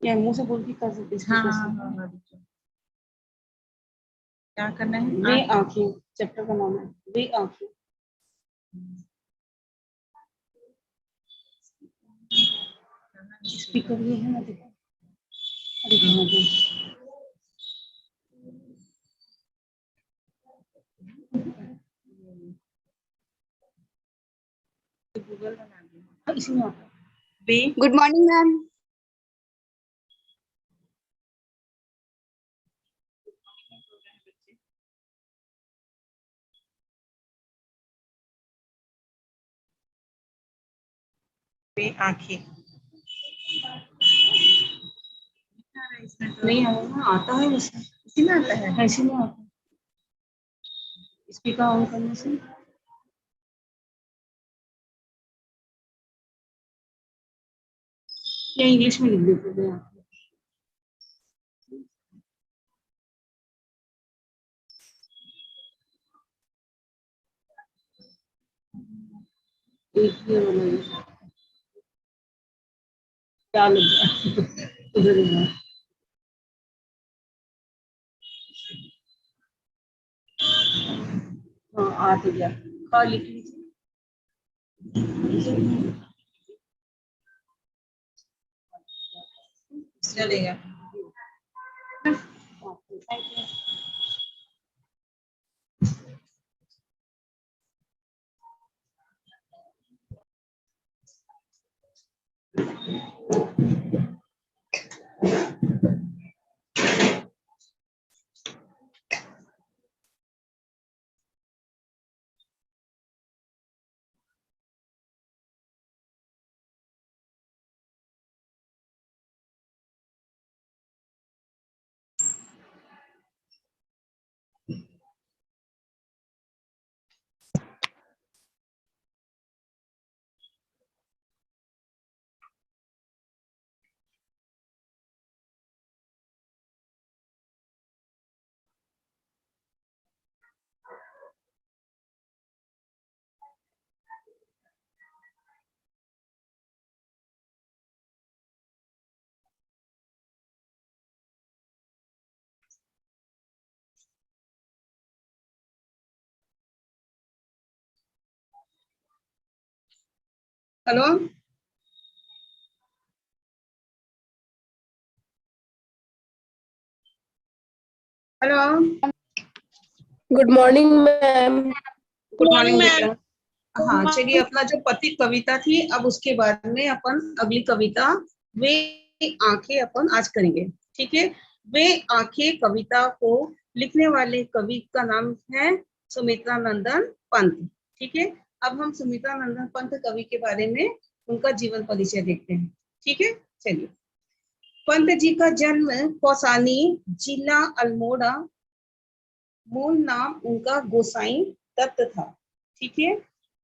या मुंह से बोल के कर सकते हैं। हाँ हाँ हाँ, क्या करना है? वे आंखें, चैप्टर का नाम है वे आंखें। स्पीकर ये है ना, देखो। अरे कहाँ गया? गूगल बना दिया। हाँ, इसी में आता है। वे गुड मॉर्निंग मैम। वे आंखें नहीं आया, आता है उसमें, इसी में आता है। इसी में आता है। स्पीकर ऑन करने से या इंग्लिश में लिख देते थे यहाँ। एक ये बनाइए, क्या लग गया उधर ही। हाँ आ तो गया, खा लिख लीजिए। चलेगा। Hello, hello, good morning ma'am. Good morning बेटा। हाँ चलिए, अपना जो पति कविता थी, अब उसके बाद में अपन अगली कविता वे आंखें अपन आज करेंगे। ठीक है। वे आंखें कविता को लिखने वाले कवि का नाम है सुमित्रा नंदन पंत। ठीक है। अब हम सुमित्रा नंदन पंत कवि के बारे में उनका जीवन परिचय देखते हैं। ठीक है, चलिए। पंत जी का जन्म कौसानी, जिला अल्मोड़ा, मूल नाम उनका गोसाई दत्त था। ठीक है।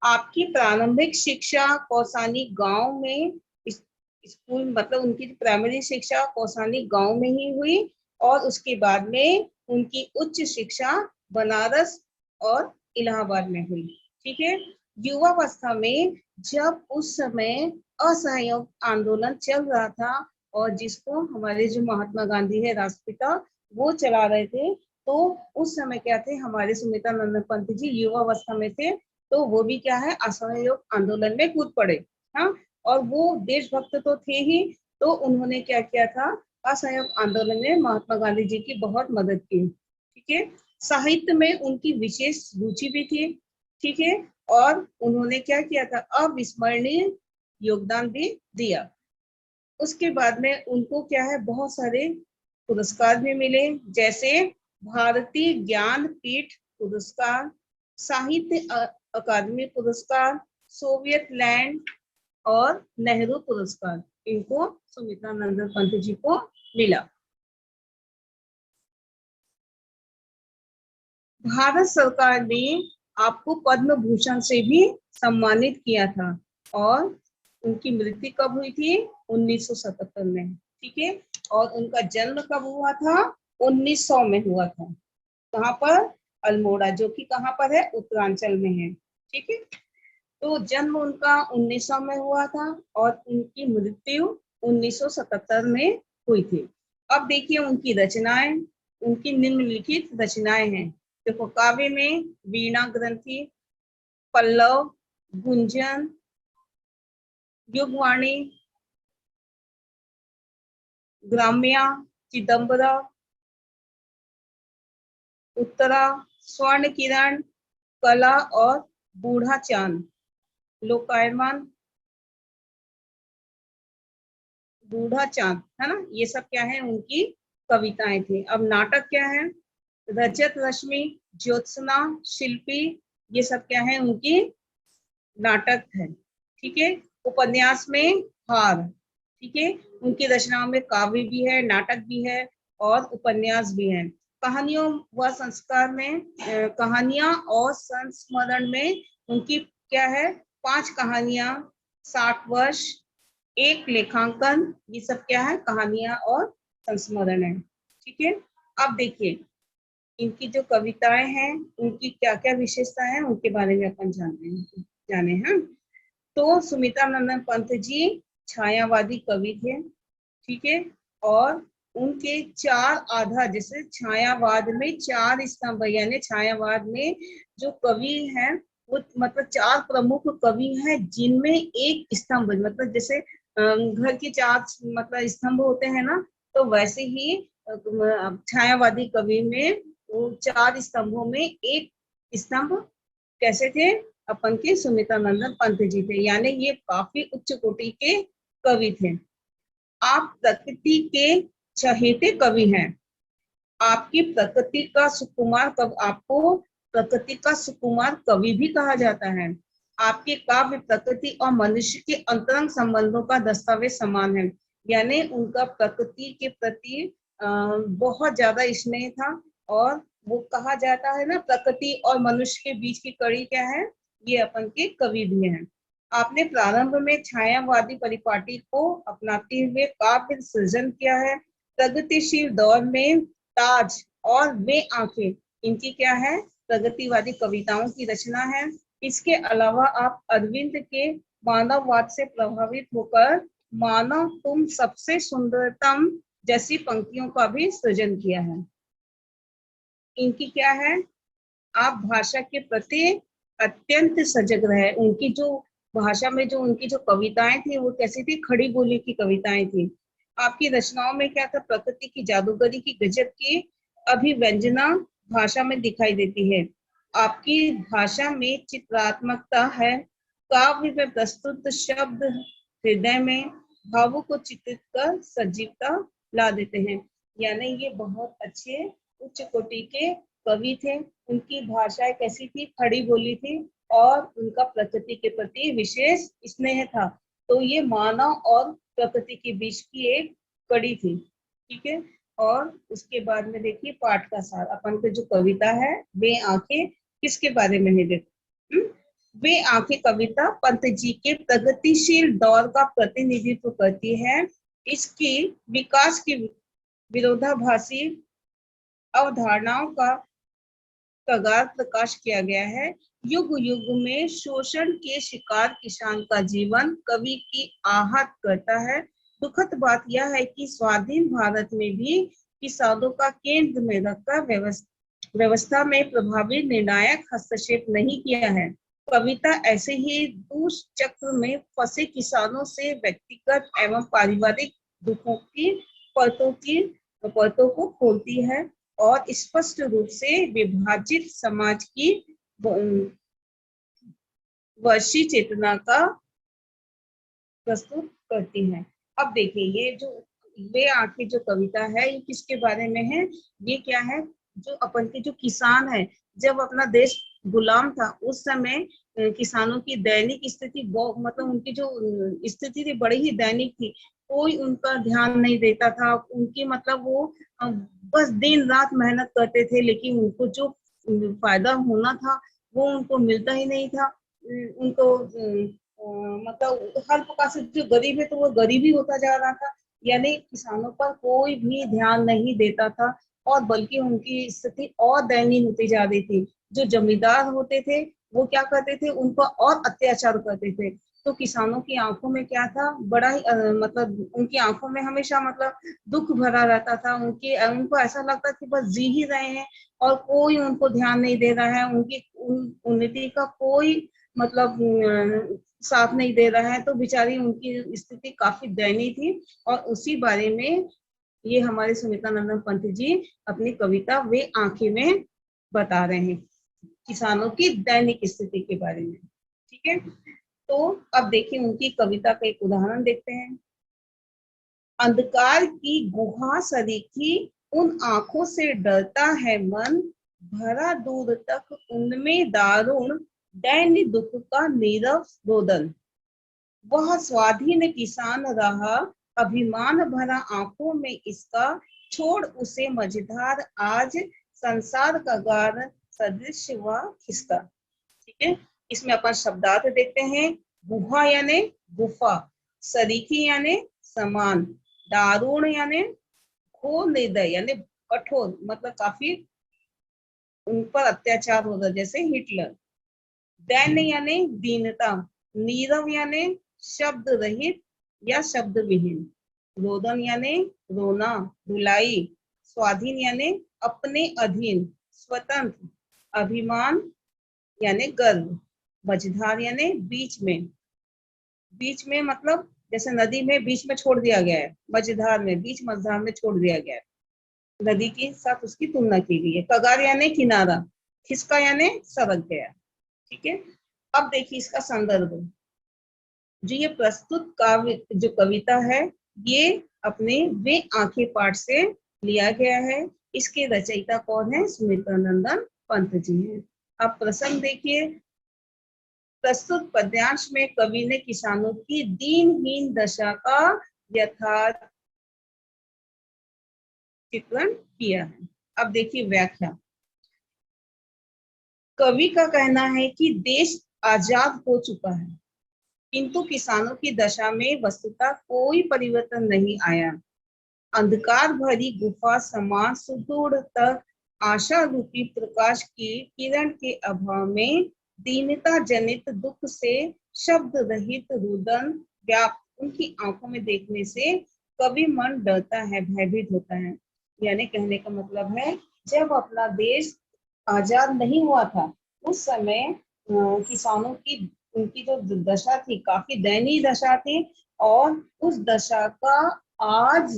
आपकी प्रारंभिक शिक्षा कौसानी गांव में, स्कूल मतलब उनकी प्राइमरी शिक्षा कौसानी गांव में ही हुई, और उसके बाद में उनकी उच्च शिक्षा बनारस और इलाहाबाद में हुई। ठीक है। युवावस्था में, जब उस समय असहयोग आंदोलन चल रहा था और जिसको हमारे जो महात्मा गांधी है राष्ट्रपिता, वो चला रहे थे, तो उस समय क्या थे, हमारे सुमित्रा नंदन पंत जी युवावस्था में थे, तो वो भी क्या है, असहयोग आंदोलन में कूद पड़े। हाँ, और वो देशभक्त तो थे ही, तो उन्होंने क्या किया था, असहयोग आंदोलन में महात्मा गांधी जी की बहुत मदद की। ठीक है। साहित्य में उनकी विशेष रुचि भी थी। ठीक है। और उन्होंने क्या किया था, अविस्मरणीय योगदान भी दिया। उसके बाद में उनको क्या है, बहुत सारे पुरस्कार भी मिले, जैसे भारतीय ज्ञान पीठ पुरस्कार, साहित्य अकादमी पुरस्कार, सोवियत लैंड और नेहरू पुरस्कार, इनको सुमित्रा नंदन पंत जी को मिला। भारत सरकार ने आपको पद्म भूषण से भी सम्मानित किया था, और उनकी मृत्यु कब हुई थी, 1977 में। ठीक है। और उनका जन्म कब हुआ था, 1900 में हुआ था। कहाँ पर, अल्मोड़ा, जो कि कहाँ पर है, उत्तरांचल में है। ठीक है। तो जन्म उनका 1900 में हुआ था और उनकी मृत्यु 1977 में हुई थी। अब देखिए उनकी रचनाएं, उनकी निम्नलिखित रचनाएं हैं। देखो, काव्य में वीणा ग्रंथि, पल्लव, गुंजन, युगवाणी, ग्राम्या, चिदंबरा, उत्तरा, स्वर्ण किरण, कला और बूढ़ा चांद, लोकायमान, बूढ़ा चांद, है ना, ये सब क्या है, उनकी कविताएं थी। अब नाटक क्या है, रजत रश्मि, ज्योत्सना, शिल्पी, ये सब क्या है, उनकी नाटक है। ठीक है। उपन्यास में हार, ठीक है, उनकी रचनाओं में काव्य भी है, नाटक भी है और उपन्यास भी है। कहानियों व संस्कार में कहानियां और संस्मरण में उनकी क्या है, 5 कहानियां, 60 वर्ष, 1 लेखांकन, ये सब क्या है, कहानियां और संस्मरण है। ठीक है। अब देखिए इनकी जो कविताएं हैं उनकी क्या क्या विशेषता है, उनके बारे में अपन जाने हैं। तो सुमित्रा नंदन पंत जी छायावादी कवि थे। ठीक है। और उनके 4 आधार, जैसे छायावाद में 4 स्तंभ, यानी छायावाद में जो कवि हैं वो मतलब 4 प्रमुख कवि हैं, जिनमें एक स्तंभ, मतलब जैसे घर के 4 मतलब स्तंभ होते हैं ना, तो वैसे ही छायावादी कवि में वो 4 स्तंभों में एक स्तंभ कैसे थे, अपन के सुमित्रा नंदन पंत जी थे। यानी ये काफी उच्च कोटि के कवि थे। आप प्रकृति के चहेते कवि हैं। आपकी प्रकृति का सुकुमार कवि, आपको प्रकृति का सुकुमार कवि भी कहा जाता है। आपके काव्य प्रकृति और मनुष्य के अंतरंग संबंधों का दस्तावेज समान है। यानी उनका प्रकृति के प्रति बहुत ज्यादा स्नेह था। और वो कहा जाता है ना, प्रकृति और मनुष्य के बीच की कड़ी क्या है, ये अपन के कवि भी हैं। आपने प्रारंभ में छायावादी परिपाटी को अपनाते हुए काव्य सृजन किया है। प्रगतिशील दौर में ताज और वे आंखें, इनकी क्या है, प्रगतिवादी कविताओं की रचना है। इसके अलावा आप अरविंद के मानववाद से प्रभावित होकर मानव तुम सबसे सुंदरतम जैसी पंक्तियों का भी सृजन किया है। इनकी क्या है, आप भाषा के प्रति अत्यंत सजग रहे। उनकी जो भाषा में जो उनकी जो कविताएं थी वो कैसी थी, खड़ी बोली की कविताएं थी। आपकी रचनाओं में क्या था, प्रकृति की जादूगरी की गजब की अभिव्यंजना भाषा में दिखाई देती है। आपकी भाषा में चित्रात्मकता है। काव्य में प्रस्तुत शब्द हृदय में भावों को चित्रित कर सजीवता ला देते हैं। यानी ये बहुत अच्छे उच्च कोटि के कवि थे। उनकी भाषा कैसी थी, खड़ी बोली थी और उनका प्रकृति के प्रति विशेष स्नेह था। तो ये मानव और प्रकृति के बीच की एक कड़ी थी। ठीक है। और उसके बाद में देखिए पाठ का सार, अपन की जो कविता है वे आंखें किसके बारे में है, देखो वे आंखें कविता पंत जी के प्रगतिशील दौर का प्रतिनिधित्व करती है। इसकी विकास की विरोधाभासी अवधारणाओं का कगार प्रकाश किया गया है। युग युग में शोषण के शिकार किसान का जीवन कवि की आहत करता है। दुखद बात यह है कि स्वाधीन भारत में भी किसानों का केंद्र में रखकर व्यवस्था में प्रभावी निर्णायक हस्तक्षेप नहीं किया है। कविता ऐसे ही दुष्चक्र में फंसे किसानों से व्यक्तिगत एवं पारिवारिक दुखों की परतों को खोलती है और स्पष्ट रूप से विभाजित समाज की वैश्वी चेतना का प्रस्तुत करती है। अब देखिए ये जो वे आंखें जो कविता है ये किसके बारे में है, ये क्या है, जो अपन के जो किसान है, जब अपना देश गुलाम था उस समय किसानों की दैनिक स्थिति मतलब उनकी जो स्थिति थी बड़ी ही दैनिक थी। कोई उनका ध्यान नहीं देता था। उनकी मतलब वो बस दिन रात मेहनत करते थे, लेकिन उनको जो फायदा होना था वो उनको मिलता ही नहीं था। उनको मतलब हर प्रकार से जो गरीब है तो वो गरीब ही होता जा रहा था। यानी किसानों पर कोई भी ध्यान नहीं देता था और बल्कि उनकी स्थिति और दयनीय होती जा रही थी। जो जमींदार होते थे वो क्या करते थे, उन पर और अत्याचार करते थे। तो किसानों की आंखों में क्या था, बड़ा ही मतलब उनकी आंखों में हमेशा मतलब दुख भरा रहता था। उनको ऐसा लगता कि बस जी ही रहे हैं और कोई उनको ध्यान नहीं दे रहा है, उनकी उन्नति का कोई मतलब साथ नहीं दे रहा है। तो बेचारी उनकी स्थिति काफी दयनीय थी। और उसी बारे में ये हमारे सुमित्रा नंदन पंत जी अपनी कविता वे आंखें में बता रहे हैं, किसानों की दैनिक स्थिति के बारे में। ठीक है, तो अब देखिए उनकी कविता का एक उदाहरण देखते हैं। अंधकार की गुहा सरीखी उन आंखों से डरता है मन, भरा दूर तक उनमें दारुण दैन्य दुख का नीरव रोदन। वह स्वाधीन किसान रहा अभिमान भरा आंखों में इसका, छोड़ उसे मझधार आज संसार का गार सदृश हुआ खिसका। ठीक है, इसमें अपन शब्दार्थ देखते हैं। गुहा यानी गुफा, सरीखी यानी समान, दारुण यानी घोर निर्दय यानी कठोर, मतलब काफी उन पर अत्याचार हो रहा जैसे हिटलर। दैन्य यानी दीनता, नीरव यानी शब्द रहित या शब्द विहीन, रोदन यानी रोना रुलाई, स्वाधीन यानी अपने अधीन स्वतंत्र, अभिमान यानी गर्व, मझधार यानी बीच में। बीच में मतलब जैसे नदी में बीच में छोड़ दिया गया है, मझधार में बीच मझधार में छोड़ दिया गया है, नदी के साथ उसकी तुलना की गई है। कगार यानी किनारा, खिसका यानी सरक गया। ठीक है, अब देखिए इसका संदर्भ। जो ये प्रस्तुत काव्य जो कविता है ये अपने वे आंखें पाठ से लिया गया है। इसके रचयिता कौन है? सुमित्रा नंदन पंत जी हैं। अब प्रसंग देखिए। प्रस्तुत पद्यांश में कवि ने किसानों की दीनहीन दशा का यथार्थ चित्रण किया है। अब देखिए व्याख्या। कवि का कहना है कि देश आजाद हो चुका है किंतु किसानों की दशा में वस्तुतः कोई परिवर्तन नहीं आया। अंधकार भरी गुफा समान सुदूर तक आशा रूपी प्रकाश की किरण के अभाव में दीनता जनित दुख से शब्द रहित रुदन व्याप्त उनकी आंखों में देखने से कवि मन डरता है, भयभीत होता है। यानी कहने का मतलब है जब अपना देश आजाद नहीं हुआ था उस समय किसानों की उनकी जो दशा थी काफी दयनीय दशा थी। और उस दशा का आज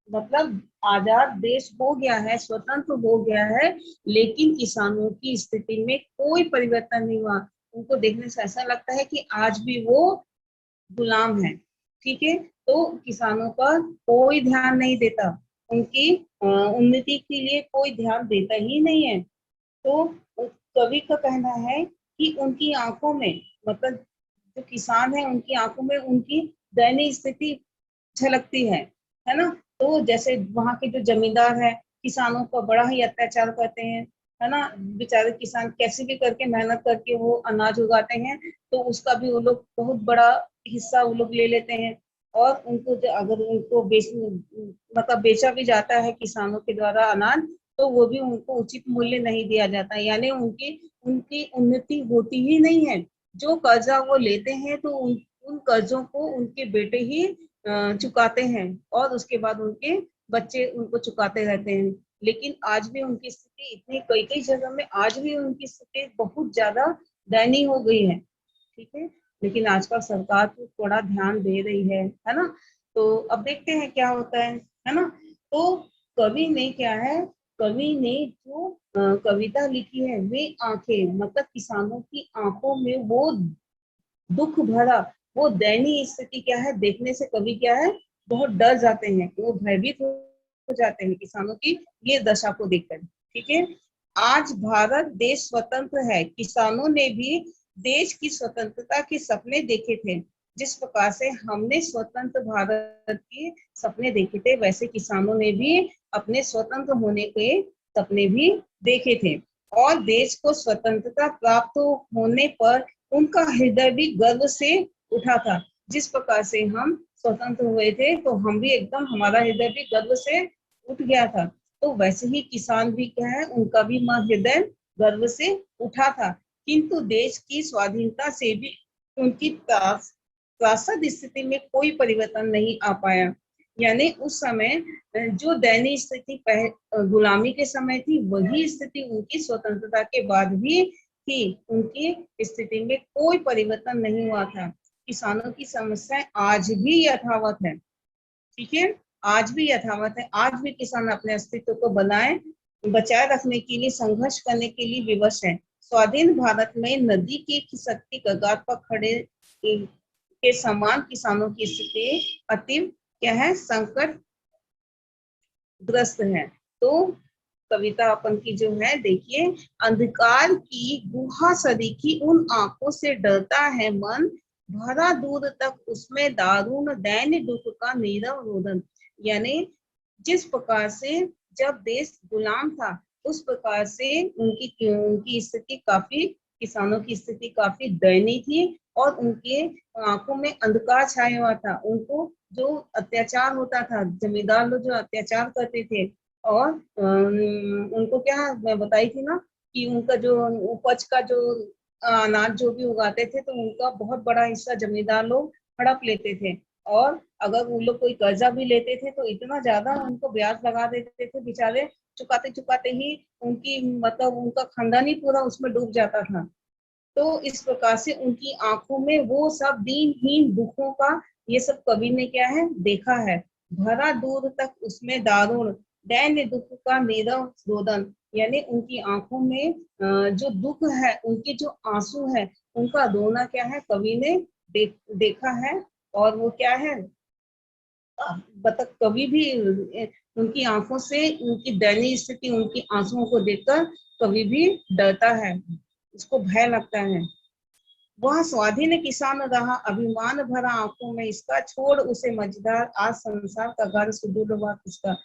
मतलब आजाद देश हो गया है, स्वतंत्र हो गया है, लेकिन किसानों की स्थिति में कोई परिवर्तन नहीं हुआ। उनको देखने से ऐसा लगता है कि आज भी वो गुलाम है। ठीक है, तो किसानों पर कोई ध्यान नहीं देता, उनकी उन्नति के लिए कोई ध्यान देता ही नहीं है। तो कवि का कहना है कि उनकी आंखों में मतलब जो किसान है उनकी आंखों में उनकी दयनीय स्थिति झलकती है ना। तो जैसे वहां के जो जमींदार है किसानों पर बड़ा ही अत्याचार करते हैं, है ना। बेचारे किसान कैसे भी करके मेहनत करके वो अनाज उगाते हैं तो उसका भी वो लोग बहुत बड़ा हिस्सा वो लोग ले लेते हैं। और उनको अगर उनको मतलब बेचा भी जाता है किसानों के द्वारा अनाज तो वो भी उनको उचित मूल्य नहीं दिया जाता, यानी उनकी उनकी उन्नति होती ही नहीं है। जो कर्जा वो लेते हैं तो उन कर्जों को उनके बेटे ही चुकाते हैं और उसके बाद उनके बच्चे उनको चुकाते रहते हैं। लेकिन आज भी उनकी स्थिति इतनी कई कई जगह में आज भी उनकी स्थिति बहुत ज्यादा दयनीय हो गई है। ठीक है, लेकिन आजकल सरकार तो थोड़ा ध्यान दे रही है ना। तो अब देखते हैं क्या होता है ना। तो कवि ने क्या है, कवि ने जो कविता लिखी है वे आंखें मतलब किसानों की आंखों में वो दुख भरा वो दयनीय स्थिति क्या है देखने से कवि क्या है बहुत डर जाते हैं, वो भयभीत हो जाते हैं किसानों की ये दशा को देखकर। ठीक है, आज भारत देश स्वतंत्र है, किसानों ने भी देश की स्वतंत्रता के सपने देखे थे। जिस प्रकार से हमने स्वतंत्र भारत के सपने देखे थे वैसे किसानों ने भी अपने स्वतंत्र होने के सपने भी देखे थे। और देश को स्वतंत्रता प्राप्त होने पर उनका हृदय भी गर्व से उठा था। जिस प्रकार से हम स्वतंत्र हुए थे तो हम भी एकदम हमारा हृदय भी गर्व से उठ गया था। तो वैसे ही किसान भी क्या है उनका भी हृदय गर्व से उठा था। किंतु देश की स्वाधीनता से भी उनकी त्रासद स्थिति में कोई परिवर्तन नहीं आ पाया। यानी उस समय जो दयनीय स्थिति गुलामी के समय थी, वही स्थिति उनकी स्वतंत्रता के बाद भी थी। उनकी स्थिति में कोई परिवर्तन नहीं हुआ था। किसानों की समस्याएं आज भी यथावत है। ठीक है, आज भी यथावत है। आज भी किसान अपने अस्तित्व को बचाए रखने के लिए संघर्ष करने के लिए विवश है। स्वाधीन भारत में नदी की खिसकती कगार पर खड़े के समान किसानों की स्थिति अति क्या है, संकट ग्रस्त है। तो कविता अपन की जो है, देखिए, अंधकार की गुहा सरीखी उन आंखों से डरता है मन, भरा दूर तक उसमें दारुण दैन्य दुख का नीरव रोदन। यानी जिस प्रकार से जब देश गुलाम था, उस प्रकार से उनकी स्थिति काफी, किसानों की स्थिति काफी दयनीय थी और उनके आंखों में अंधकार छाया हुआ था। उनको जो अत्याचार होता था, जमींदार लोग जो अत्याचार करते थे, और उनको क्या मैं बताई थी ना कि उनका जो उपज का जो अनाज जो भी उगाते थे, तो उनका बहुत बड़ा हिस्सा जमींदार लोग हड़प लेते थे। और अगर वो लोग कोई कर्जा भी लेते थे तो इतना ज्यादा उनको ब्याज लगा देते थे, बेचारे चुकाते चुकाते ही उनकी मतलब उनका खानदान ही पूरा उसमें डूब जाता था। तो इस प्रकार से उनकी आंखों में वो सब दीनहीन दुखों का, ये सब कवि ने क्या है, देखा है। भरा दूर तक उसमें दारुण दैन्य दुख का नीरव रोदन। यानी उनकी आंखों में जो दुख है, उनके जो आंसू है, उनका रोना क्या है, कवि ने देखा है। और वो क्या है, कवि भी उनकी आंखों से उनकी दयनीय स्थिति, उनकी आंसुओं को देखकर कवि भी डरता है, उसको भय लगता है। वह स्वाधीन किसान रहा, अभिमान भरा आंखों में इसका, छोड़ उसे मझधार आज संसार का घर सुदूर हुआ किसका।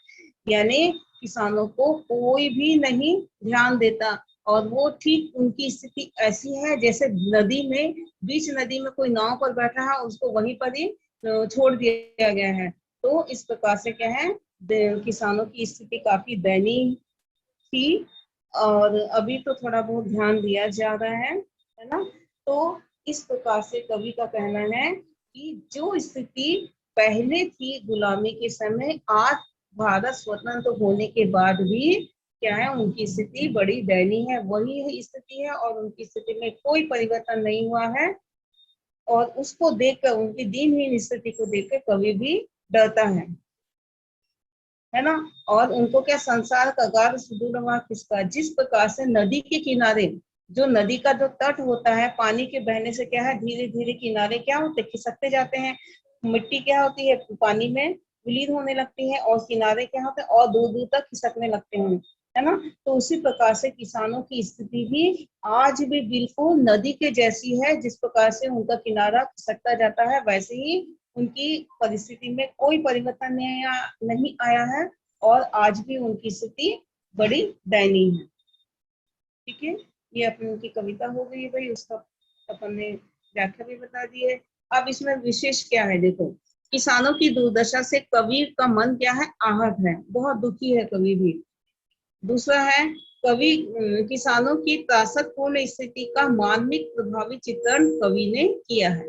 यानी किसानों को कोई भी नहीं ध्यान देता, और वो ठीक उनकी स्थिति ऐसी है जैसे नदी में, बीच नदी में कोई नाव पर बैठा है, उसको वहीं पर ही छोड़ दिया गया है। तो इस प्रकार से क्या है, किसानों की स्थिति काफी दयनीय थी। और अभी तो थोड़ा बहुत ध्यान दिया जा रहा है ना। तो इस प्रकार से कवि का कहना है कि जो स्थिति पहले थी गुलामी के समय, आज भारत स्वतंत्र होने के बाद भी क्या है, उनकी स्थिति बड़ी दयनीय है। वही स्थिति है और उनकी स्थिति में कोई परिवर्तन नहीं हुआ है। और उसको देखकर, उनकी दीनहीन स्थिति को देखकर कवि भी डरता है ना। और उनको क्या, संसार का गार सुदूर हुआ किसका। जिस प्रकार से नदी के किनारे, जो नदी का जो तट होता है, पानी के बहने से क्या है, धीरे धीरे किनारे क्या होते, खिसकते जाते हैं। मिट्टी क्या होती है, पानी में विलीन होने लगती है, और किनारे क्या होते हैं, और दूर दूर तक खिसकने लगते हैं, है ना। तो उसी प्रकार से किसानों की स्थिति भी आज भी बिल्कुल नदी के जैसी है। जिस प्रकार से उनका किनारा खिसकता जाता है, वैसे ही उनकी परिस्थिति में कोई परिवर्तन नहीं आया है, और आज भी उनकी स्थिति बड़ी दयनीय है। ठीक है, ये अपनी उनकी कविता हो गई है भाई, उसका अपन ने व्याख्या भी बता दी है। अब इसमें विशेष क्या है, देखो, किसानों की दुर्दशा से कवि का मन क्या है, आहत है, बहुत दुखी है कवि भी। दूसरा है, कवि किसानों की त्रासदपूर्ण स्थिति का मानविक प्रभावी चित्रण कवि ने किया है।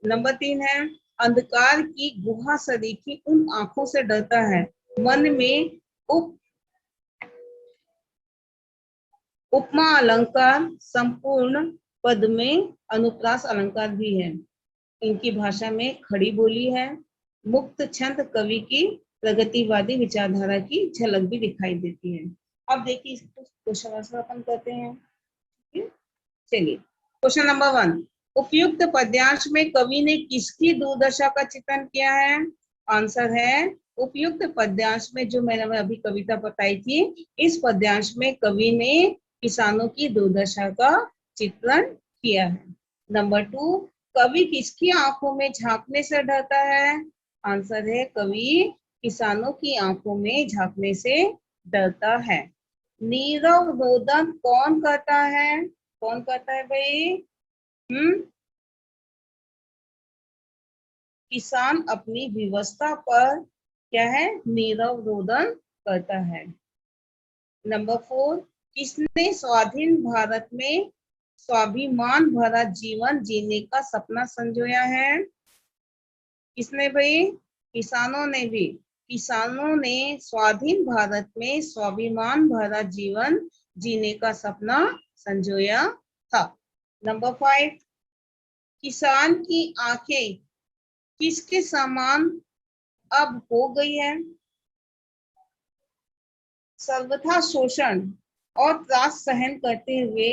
नंबर 3 है, अंधकार की गुहा सरीखी उन आंखों से डरता है, मन में उपमा अलंकार संपूर्ण पद में अनुप्रास अलंकार भी है। इनकी भाषा में खड़ी बोली है। मुक्त छंद कवि की प्रगतिवादी विचारधारा की झलक भी दिखाई देती है। अब देखिए, क्वेश्चन आंसर अपन करते हैं। चलिए, क्वेश्चन नंबर 1, उपयुक्त पद्यांश में कवि ने किसकी दुर्दशा का चित्रण किया है। आंसर है, उपयुक्त पद्यांश में, जो मैंने अभी कविता बताई थी, इस पद्यांश में कवि ने किसानों की दुर्दशा का चित्रण किया है। नंबर 2, कवि किसकी आंखों में झांकने से डरता है। आंसर है, कवि किसानों की आंखों में झांकने से डरता है। नीरव रोदन कौन करता है, कौन करता है भाई। किसान अपनी विवशता पर क्या है, नीरव रोदन करता है। नंबर 4, किसने स्वाधीन भारत में स्वाभिमान भरा जीवन जीने का सपना संजोया है। किसने भाई? किसानों ने भी। किसानों ने स्वाधीन भारत में स्वाभिमान भरा जीवन जीने का सपना संजोया था। नंबर 5, किसान की आंखें किसके समान अब हो गई है? सर्वथा शोषण और त्रास सहन करते हुए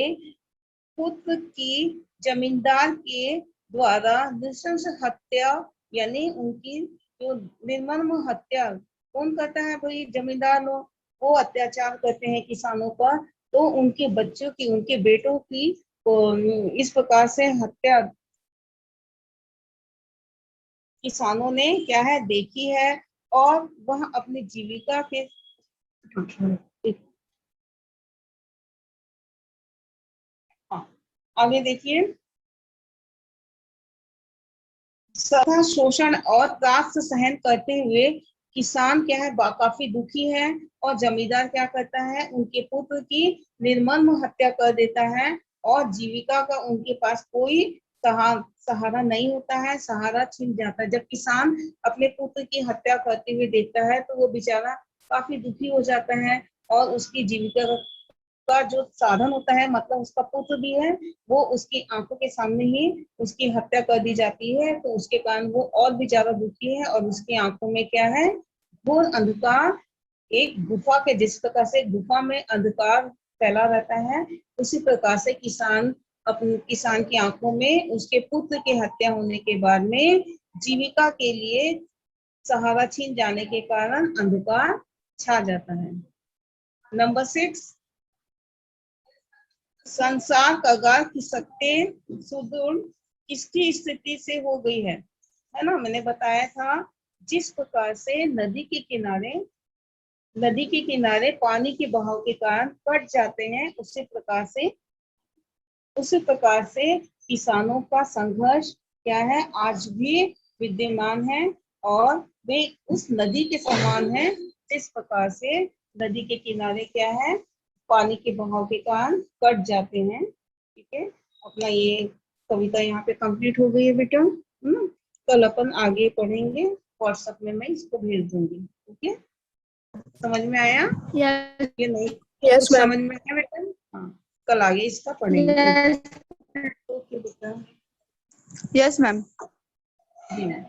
पुत्र की जमींदार के द्वारा नृशंस हत्या, यानी उनकी जो निर्मम हत्या कौन करता है भाई? जमींदार लोग। वो अत्याचार करते हैं किसानों पर, तो उनके बच्चों की, उनके बेटों की इस प्रकार से हत्या किसानों ने क्या है देखी है, और वह अपनी जीविका के आगे देखिए, सदा शोषण और त्रास सहन करते हुए किसान क्या है काफी दुखी है, और जमींदार क्या करता है? उनके पुत्र की निर्मम हत्या कर देता है, और जीविका का उनके पास कोई सहारा नहीं होता है, सहारा छिन जाता है। जब किसान अपने पुत्र की हत्या करते हुए देखता है तो वो बेचारा काफी दुखी हो जाता है, और उसकी जीविका का जो साधन होता है, मतलब उसका पुत्र भी है, वो उसकी आंखों के सामने ही उसकी हत्या कर दी जाती है, तो उसके कारण वो और भी ज्यादा दुखी है, और उसकी आंखों में क्या है? घोर अंधकार, एक गुफा के जिस प्रकार से गुफा में अंधकार फैला रहता है, उसी प्रकार से किसान की आंखों में उसके पुत्र की हत्या होने के बाद में जीविका के लिए सहारा छीन जाने के कारण अंधकार छा जाता है। नंबर 6, संसार कगार खिसकते सुदूर किसकी स्थिति से हो गई है ना? मैंने बताया था, जिस प्रकार से नदी के किनारे पानी के बहाव के कारण कट जाते हैं, उसी प्रकार से किसानों का संघर्ष क्या है? आज भी विद्यमान है, और वे उस नदी के समान है जिस प्रकार से नदी के किनारे क्या है? पानी के बहाव के कारण कट जाते हैं। ठीक है, अपना ये कविता यहाँ पे कंप्लीट हो गई है बेटा। कल अपन आगे पढ़ेंगे, व्हाट्सएप में मैं इसको भेज दूंगी। ठीक है, समझ में आया? Yes. ये नहीं Yes, कुछ ma'am. समझ में आया बेटा? हाँ, कल आगे इसका पढ़ेंगे। Yes. ओके बेटा। Yes, ma'am. जी मैम।